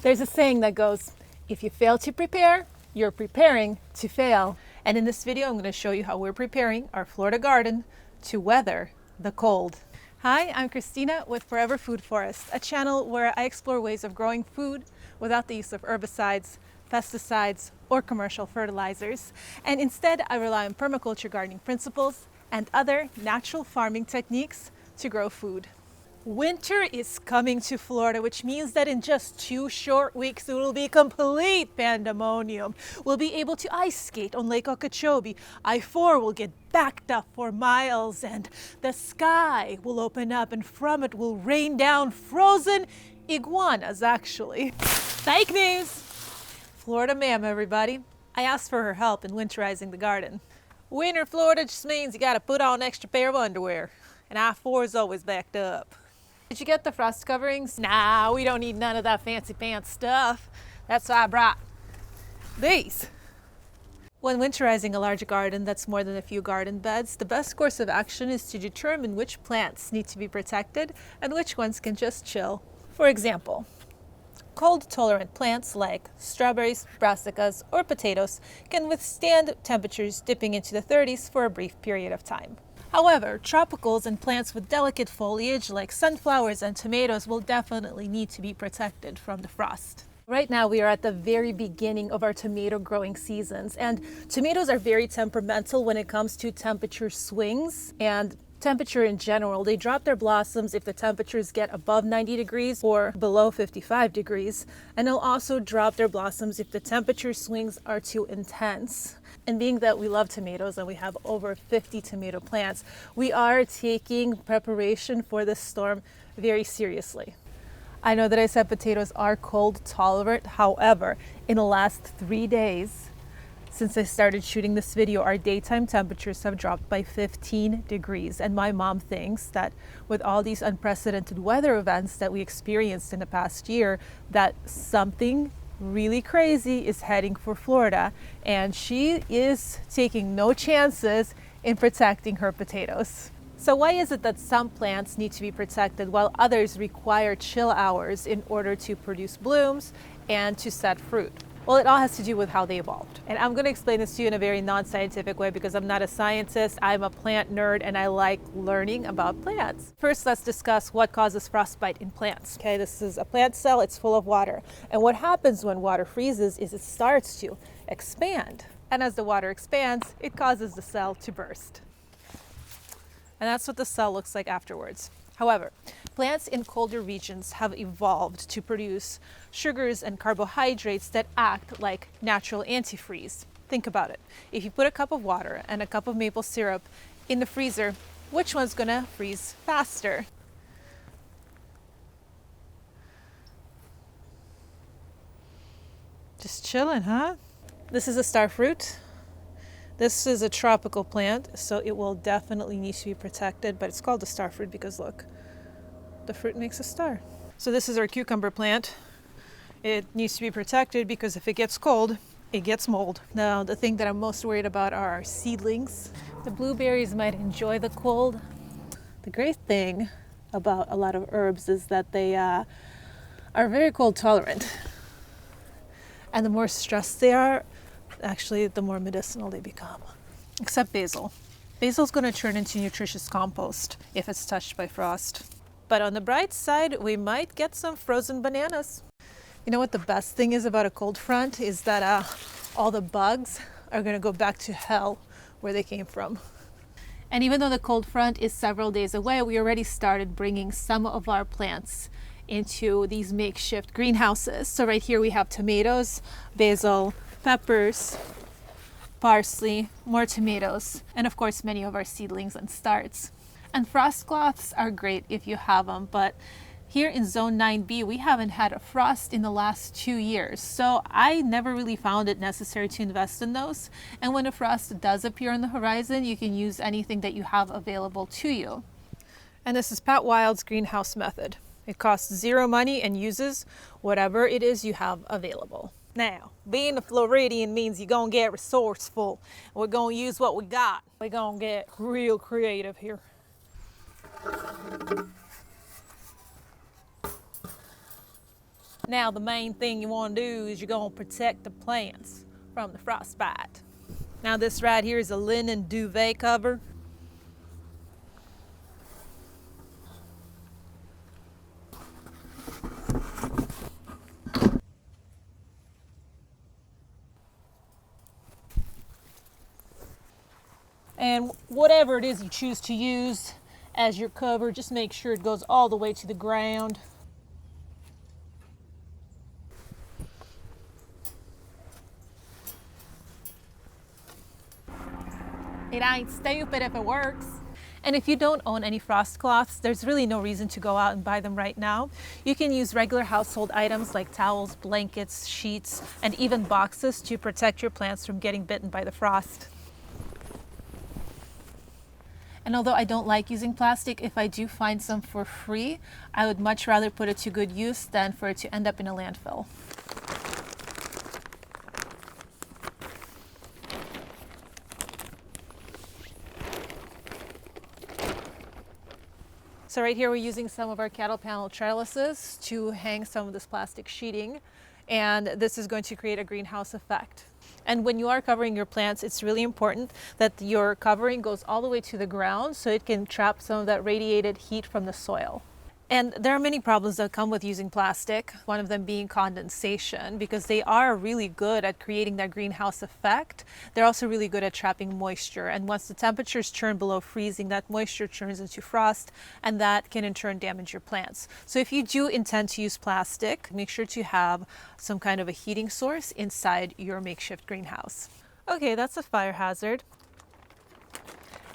There's a saying that goes, if you fail to prepare, you're preparing to fail. And in this video, I'm going to show you how we're preparing our Florida garden to weather the cold. Hi, I'm Christina with Forever Food Forest, a channel where I explore ways of growing food without the use of herbicides, pesticides, or commercial fertilizers. And instead, I rely on permaculture gardening principles and other natural farming techniques to grow food. Winter is coming to Florida, which means that in just 2 short weeks, it will be complete pandemonium. We'll be able to ice skate on Lake Okeechobee. I-4 will get backed up for miles, and the sky will open up, and from it will rain down frozen iguanas, actually. Fake news! Florida ma'am, everybody. I asked for her help in winterizing the garden. Winter Florida just means you gotta put on an extra pair of underwear, and I-4 is always backed up. Did you get the frost coverings? Nah, we don't need none of that fancy pants stuff. That's why I brought these. When winterizing a large garden that's more than a few garden beds, the best course of action is to determine which plants need to be protected and which ones can just chill. For example, cold-tolerant plants like strawberries, brassicas, or potatoes can withstand temperatures dipping into the 30s for a brief period of time. However, tropicals and plants with delicate foliage like sunflowers and tomatoes will definitely need to be protected from the frost. Right now we are at the very beginning of our tomato growing seasons, and tomatoes are very temperamental when it comes to temperature swings and temperature in general. They drop their blossoms if the temperatures get above 90 degrees or below 55 degrees, and they'll also drop their blossoms if the temperature swings are too intense. And being that we love tomatoes and we have over 50 tomato plants, we are taking preparation for this storm very seriously. I know that I said potatoes are cold tolerant. However, in the last 3 days, since I started shooting this video, our daytime temperatures have dropped by 15 degrees. And my mom thinks that with all these unprecedented weather events that we experienced in the past year, that something really crazy is heading for Florida, and she is taking no chances in protecting her potatoes. So why is it that some plants need to be protected while others require chill hours in order to produce blooms and to set fruit? Well, it all has to do with how they evolved. And I'm going to explain this to you in a very non-scientific way because I'm not a scientist. I'm a plant nerd and I like learning about plants. First, let's discuss what causes frostbite in plants. Okay, this is a plant cell. It's full of water. And what happens when water freezes is it starts to expand. And as the water expands, it causes the cell to burst. And that's what the cell looks like afterwards. However, plants in colder regions have evolved to produce sugars and carbohydrates that act like natural antifreeze. Think about it. If you put a cup of water and a cup of maple syrup in the freezer, which one's gonna freeze faster? Just chilling, huh? This is a star fruit. This is a tropical plant, so it will definitely need to be protected, but it's called a star fruit because look, the fruit makes a star. So this is our cucumber plant. It needs to be protected because if it gets cold, it gets mold. Now, the thing that I'm most worried about are our seedlings. The blueberries might enjoy the cold. The great thing about a lot of herbs is that they are very cold tolerant. And the more stressed they are, actually, the more medicinal they become. Except basil. Basil's going to turn into nutritious compost if it's touched by frost. But on the bright side, we might get some frozen bananas. You know what the best thing is about a cold front is that all the bugs are going to go back to hell where they came from. And even though the cold front is several days away, we already started bringing some of our plants into these makeshift greenhouses. So right here we have tomatoes, basil, peppers, parsley, more tomatoes, and of course many of our seedlings and starts. And frost cloths are great if you have them, but here in Zone 9B, we haven't had a frost in the last 2 years, so I never really found it necessary to invest in those. And when a frost does appear on the horizon, you can use anything that you have available to you. And this is Pat Wild's greenhouse method. It costs zero money and uses whatever it is you have available. Now, being a Floridian means you're gonna get resourceful. We're gonna use what we got. We're gonna get real creative here. Now the main thing you want to do is you're going to protect the plants from the frostbite. Now this right here is a linen duvet cover. And whatever it is you choose to use as your cover, just make sure it goes all the way to the ground. It ain't stupid if it works. And if you don't own any frost cloths, there's really no reason to go out and buy them right now. You can use regular household items like towels, blankets, sheets, and even boxes to protect your plants from getting bitten by the frost. And although I don't like using plastic, if I do find some for free, I would much rather put it to good use than for it to end up in a landfill. So right here we're using some of our cattle panel trellises to hang some of this plastic sheeting, and this is going to create a greenhouse effect. And when you are covering your plants, it's really important that your covering goes all the way to the ground so it can trap some of that radiated heat from the soil. And there are many problems that come with using plastic, one of them being condensation, because they are really good at creating that greenhouse effect. They're also really good at trapping moisture. And once the temperatures turn below freezing, that moisture turns into frost, and that can in turn damage your plants. So if you do intend to use plastic, make sure to have some kind of a heating source inside your makeshift greenhouse. Okay, that's a fire hazard.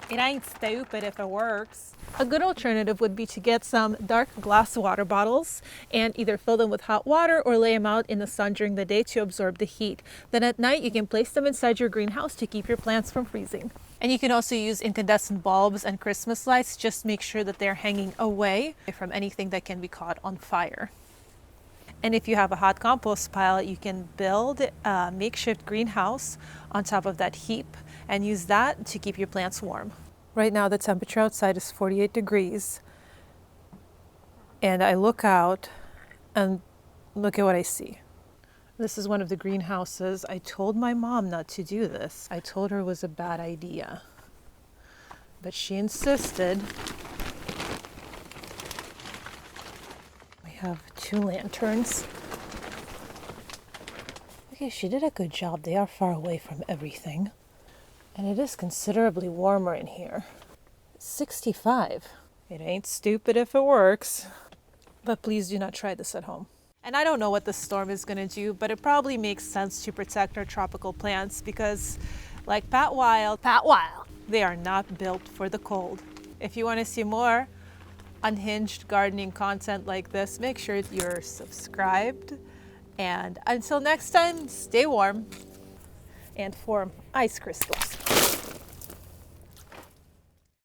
It ain't stupid if it works. A good alternative would be to get some dark glass water bottles and either fill them with hot water or lay them out in the sun during the day to absorb the heat. Then at night you can place them inside your greenhouse to keep your plants from freezing. And you can also use incandescent bulbs and Christmas lights. Just make sure that they're hanging away from anything that can be caught on fire. And if you have a hot compost pile, you can build a makeshift greenhouse on top of that heap and use that to keep your plants warm. Right now the temperature outside is 48 degrees. And I look out and look at what I see. This is one of the greenhouses. I told my mom not to do this. I told her it was a bad idea. But she insisted. We have 2 lanterns. Okay, she did a good job. They are far away from everything. And it is considerably warmer in here. It's 65. It ain't stupid if it works. But please do not try this at home. And I don't know what the storm is going to do, but it probably makes sense to protect our tropical plants because, like Pat Wild, they are not built for the cold. If you want to see more unhinged gardening content like this, make sure you're subscribed. And until next time, stay warm and form ice crystals.